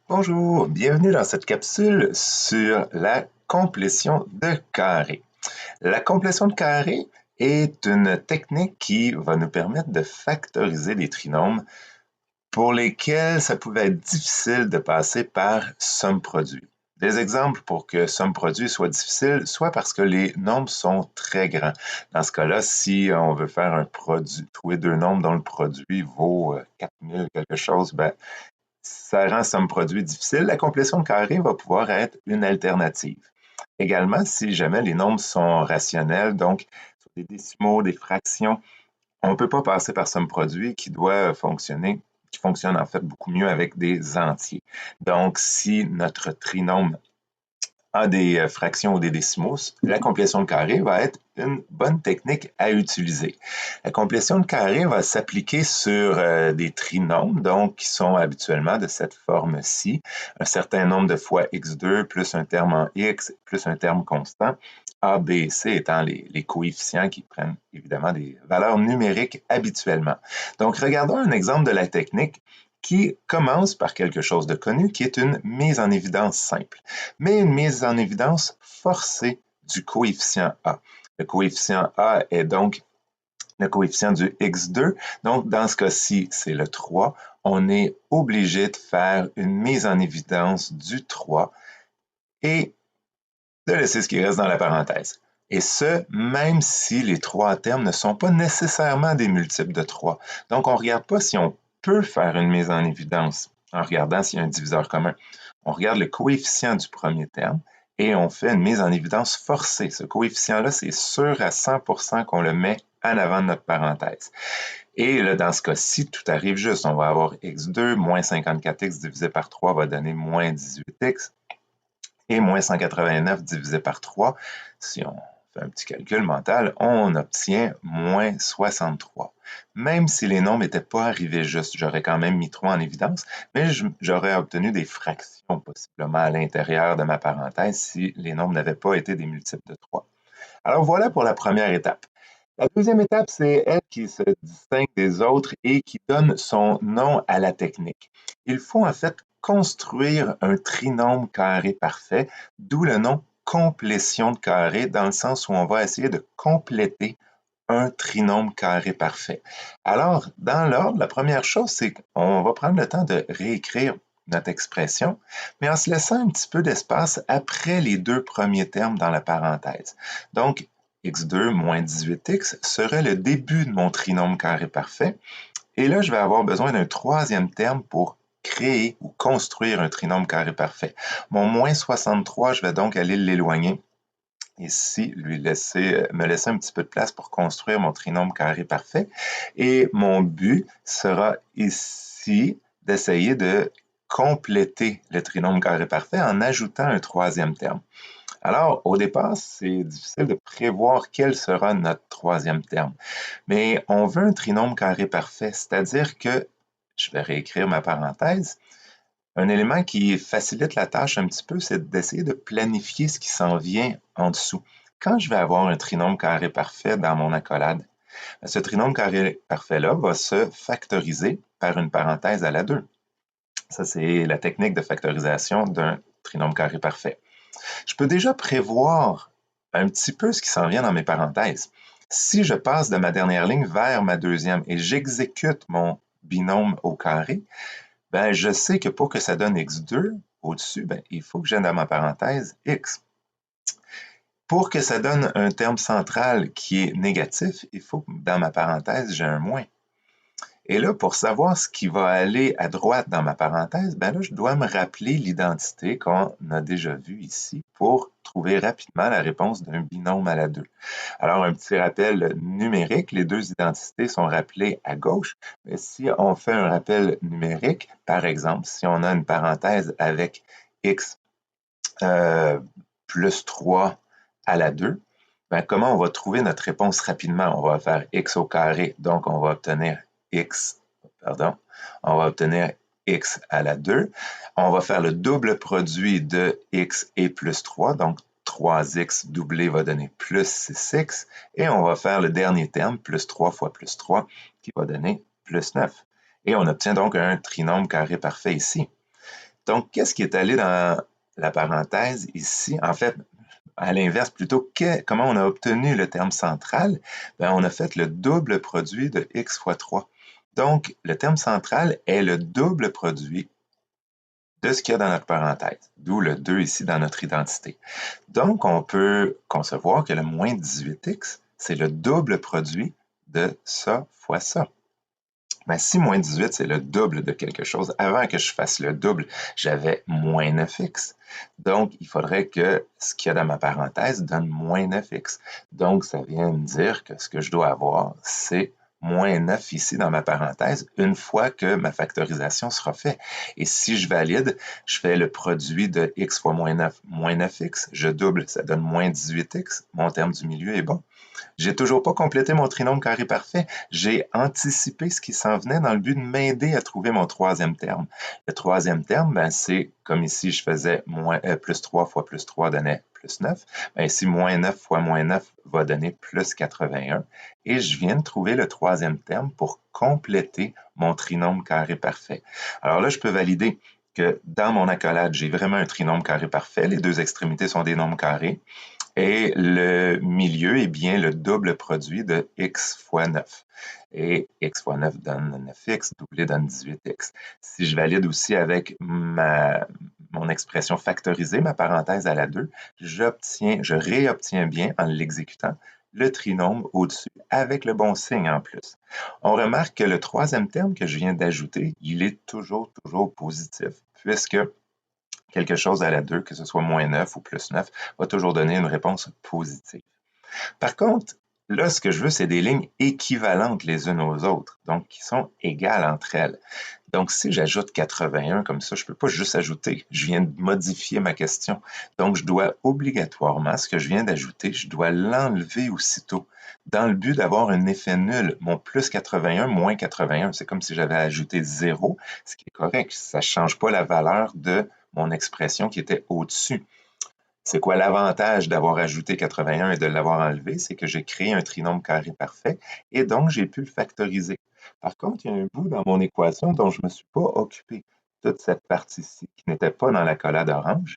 Bonjour, bienvenue dans cette capsule sur la complétion de carrés. La complétion de carrés est une technique qui va nous permettre de factoriser des trinômes pour lesquels ça pouvait être difficile de passer par somme-produit. Des exemples pour que somme-produit soit difficile, soit parce que les nombres sont très grands. Dans ce cas-là, si on veut faire un produit, trouver deux nombres dont le produit vaut 4000 quelque chose, ça rend somme-produit difficile. La complétion de carré va pouvoir être une alternative. Également, si jamais les nombres sont rationnels, donc sur des décimaux, des fractions, on ne peut pas passer par somme-produit qui fonctionne en fait beaucoup mieux avec des entiers. Donc, si notre trinôme a des fractions ou des décimaux, la complétion de carré va être une bonne technique à utiliser. La complétion de carré va s'appliquer sur des trinômes, donc qui sont habituellement de cette forme-ci, un certain nombre de fois x2 plus un terme en x plus un terme constant, a, b et c étant les coefficients qui prennent évidemment des valeurs numériques habituellement. Donc, regardons un exemple de la technique qui commence par quelque chose de connu, qui est une mise en évidence simple, mais une mise en évidence forcée du coefficient A. Le coefficient A est donc le coefficient du x2. Donc, dans ce cas-ci, c'est le 3. On est obligé de faire une mise en évidence du 3 et de laisser ce qui reste dans la parenthèse. Et ce, même si les trois termes ne sont pas nécessairement des multiples de 3. Donc, on ne regarde pas si on peut faire une mise en évidence en regardant s'il y a un diviseur commun. On regarde le coefficient du premier terme et on fait une mise en évidence forcée. Ce coefficient-là, c'est sûr à 100% qu'on le met en avant de notre parenthèse. Et là, dans ce cas-ci, tout arrive juste. On va avoir x2 moins 54x divisé par 3 va donner moins 18x et moins 189 divisé par 3, si on fait un petit calcul mental, on obtient moins 63. Même si les nombres n'étaient pas arrivés juste, j'aurais quand même mis 3 en évidence, mais j'aurais obtenu des fractions possiblement à l'intérieur de ma parenthèse si les nombres n'avaient pas été des multiples de 3. Alors voilà pour la première étape. La deuxième étape, c'est elle qui se distingue des autres et qui donne son nom à la technique. Il faut en fait construire un trinôme carré parfait, d'où le nom complétion de carré, dans le sens où on va essayer de compléter un trinôme carré parfait. Alors, dans l'ordre, la première chose, c'est qu'on va prendre le temps de réécrire notre expression, mais en se laissant un petit peu d'espace après les deux premiers termes dans la parenthèse. Donc, x2 moins 18x serait le début de mon trinôme carré parfait. Et là, je vais avoir besoin d'un troisième terme pour créer ou construire un trinôme carré parfait. Mon moins 63, je vais donc aller l'éloigner ici, me laisser un petit peu de place pour construire mon trinôme carré parfait. Et mon but sera ici d'essayer de compléter le trinôme carré parfait en ajoutant un troisième terme. Alors, au départ, c'est difficile de prévoir quel sera notre troisième terme. Mais on veut un trinôme carré parfait, c'est-à-dire que, je vais réécrire ma parenthèse, un élément qui facilite la tâche un petit peu, c'est d'essayer de planifier ce qui s'en vient en dessous. Quand je vais avoir un trinôme carré parfait dans mon accolade, ce trinôme carré parfait-là va se factoriser par une parenthèse à la 2. Ça, c'est la technique de factorisation d'un trinôme carré parfait. Je peux déjà prévoir un petit peu ce qui s'en vient dans mes parenthèses. Si je passe de ma dernière ligne vers ma deuxième et j'exécute mon binôme au carré, je sais que pour que ça donne x2 au-dessus, il faut que j'ai dans ma parenthèse x. Pour que ça donne un terme central qui est négatif, il faut que dans ma parenthèse, j'ai un moins. Et là, pour savoir ce qui va aller à droite dans ma parenthèse, là, je dois me rappeler l'identité qu'on a déjà vue ici pour trouver rapidement la réponse d'un binôme à la 2. Alors, un petit rappel numérique, les deux identités sont rappelées à gauche, mais si on fait un rappel numérique, par exemple, si on a une parenthèse avec x plus 3 à la 2, comment on va trouver notre réponse rapidement? On va faire x au carré, donc on va obtenir on va obtenir x à la 2. On va faire le double produit de x et plus 3, donc 3x doublé va donner plus 6x, et on va faire le dernier terme, plus 3 fois plus 3, qui va donner plus 9. Et on obtient donc un trinôme carré parfait ici. Donc, qu'est-ce qui est allé dans la parenthèse ici? En fait, à l'inverse, plutôt, comment on a obtenu le terme central? Ben, on a fait le double produit de x fois 3. Donc, le terme central est le double produit de ce qu'il y a dans notre parenthèse, d'où le 2 ici dans notre identité. Donc, on peut concevoir que le moins 18x, c'est le double produit de ça fois ça. Ben, si moins 18, c'est le double de quelque chose, avant que je fasse le double, j'avais moins 9x. Donc, il faudrait que ce qu'il y a dans ma parenthèse donne moins 9x. Donc, ça vient me dire que ce que je dois avoir, c'est moins 9 ici dans ma parenthèse, une fois que ma factorisation sera faite. Et si je valide, je fais le produit de x fois moins 9x, je double, ça donne moins 18x, mon terme du milieu est bon. J'ai toujours pas complété mon trinôme carré parfait. J'ai anticipé ce qui s'en venait dans le but de m'aider à trouver mon troisième terme. Le troisième terme, ben, c'est comme ici, je faisais plus 3 fois plus 3 donnait plus 9. Ben, ici, moins 9 fois moins 9 va donner plus 81. Et je viens de trouver le troisième terme pour compléter mon trinôme carré parfait. Alors là, je peux valider que dans mon accolade, j'ai vraiment un trinôme carré parfait. Les deux extrémités sont des nombres carrés. Et le milieu est bien le double produit de x fois 9. Et x fois 9 donne 9x, doublé donne 18x. Si je valide aussi avec mon expression factorisée, ma parenthèse à la 2, je réobtiens bien en l'exécutant le trinôme au-dessus avec le bon signe en plus. On remarque que le troisième terme que je viens d'ajouter, il est toujours positif, puisque quelque chose à la 2, que ce soit moins 9 ou plus 9, va toujours donner une réponse positive. Par contre, là, ce que je veux, c'est des lignes équivalentes les unes aux autres, donc qui sont égales entre elles. Donc, si j'ajoute 81 comme ça, je ne peux pas juste ajouter, je viens de modifier ma question. Donc, je dois obligatoirement, ce que je viens d'ajouter, je dois l'enlever aussitôt, dans le but d'avoir un effet nul. Mon plus 81, moins 81, c'est comme si j'avais ajouté 0, ce qui est correct, ça ne change pas la valeur de mon expression qui était au-dessus. C'est quoi l'avantage d'avoir ajouté 81 et de l'avoir enlevé? C'est que j'ai créé un trinôme carré parfait et donc j'ai pu le factoriser. Par contre, il y a un bout dans mon équation dont je ne me suis pas occupé. Toute cette partie-ci qui n'était pas dans l'accolade orange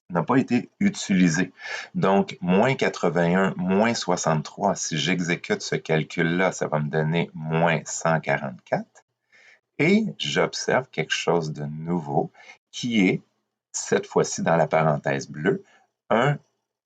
n'a pas été utilisée. Donc, moins 81, moins 63, si j'exécute ce calcul-là, ça va me donner moins 144. Et j'observe quelque chose de nouveau qui est, cette fois-ci dans la parenthèse bleue,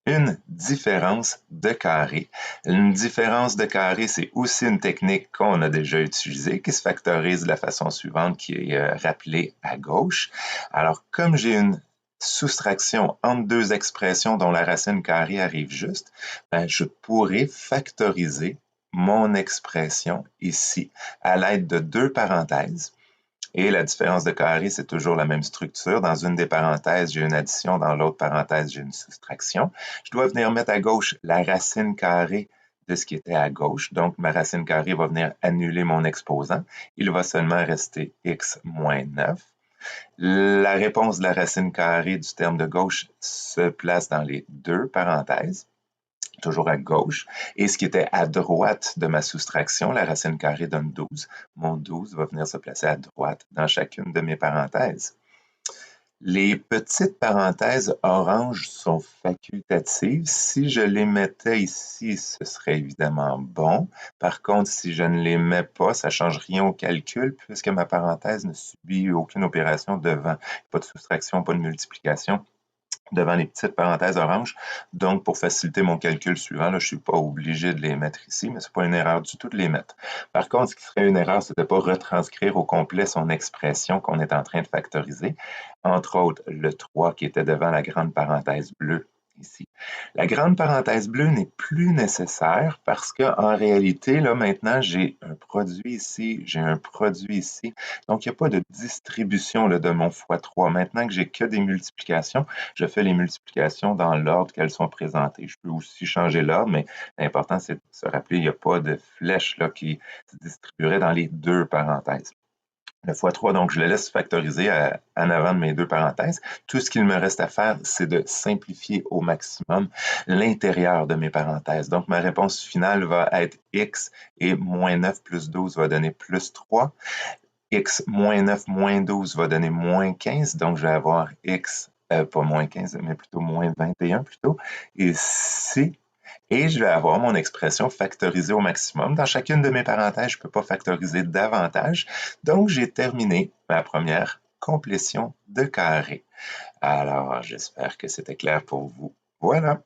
une différence de carré. Une différence de carré, c'est aussi une technique qu'on a déjà utilisée, qui se factorise de la façon suivante, qui est rappelée à gauche. Alors, comme j'ai une soustraction entre deux expressions dont la racine carrée arrive juste, ben, je pourrais factoriser mon expression ici à l'aide de deux parenthèses. Et la différence de carré, c'est toujours la même structure. Dans une des parenthèses, j'ai une addition. Dans l'autre parenthèse, j'ai une soustraction. Je dois venir mettre à gauche la racine carrée de ce qui était à gauche. Donc, ma racine carrée va venir annuler mon exposant. Il va seulement rester x moins 9. La réponse de la racine carrée du terme de gauche se place dans les deux parenthèses, toujours à gauche. Et ce qui était à droite de ma soustraction, la racine carrée donne 12. Mon 12 va venir se placer à droite dans chacune de mes parenthèses. Les petites parenthèses orange sont facultatives. Si je les mettais ici, ce serait évidemment bon. Par contre, si je ne les mets pas, ça ne change rien au calcul puisque ma parenthèse ne subit aucune opération devant. Pas de soustraction, pas de multiplication devant les petites parenthèses orange. Donc, pour faciliter mon calcul suivant, là, je ne suis pas obligé de les mettre ici, mais ce n'est pas une erreur du tout de les mettre. Par contre, ce qui serait une erreur, c'est de ne pas retranscrire au complet son expression qu'on est en train de factoriser. Entre autres, le 3 qui était devant la grande parenthèse bleue ici. La grande parenthèse bleue n'est plus nécessaire parce qu'en réalité, là, maintenant, j'ai un produit ici, j'ai un produit ici. Donc, il n'y a pas de distribution là, de mon x3. Maintenant que j'ai que des multiplications, je fais les multiplications dans l'ordre qu'elles sont présentées. Je peux aussi changer l'ordre, mais l'important, c'est de se rappeler qu'il n'y a pas de flèche là, qui se distribuerait dans les deux parenthèses. Le x3, donc je le laisse factoriser en avant de mes deux parenthèses. Tout ce qu'il me reste à faire, c'est de simplifier au maximum l'intérieur de mes parenthèses. Donc ma réponse finale va être x et moins 9 plus 12 va donner plus 3. x moins 9 moins 12 va donner moins 15, donc je vais avoir x, pas moins 15, mais plutôt moins 21 plutôt, ici, et je vais avoir mon expression factorisée au maximum. Dans chacune de mes parenthèses, je ne peux pas factoriser davantage, donc j'ai terminé ma première complétion de carré. Alors, j'espère que c'était clair pour vous. Voilà.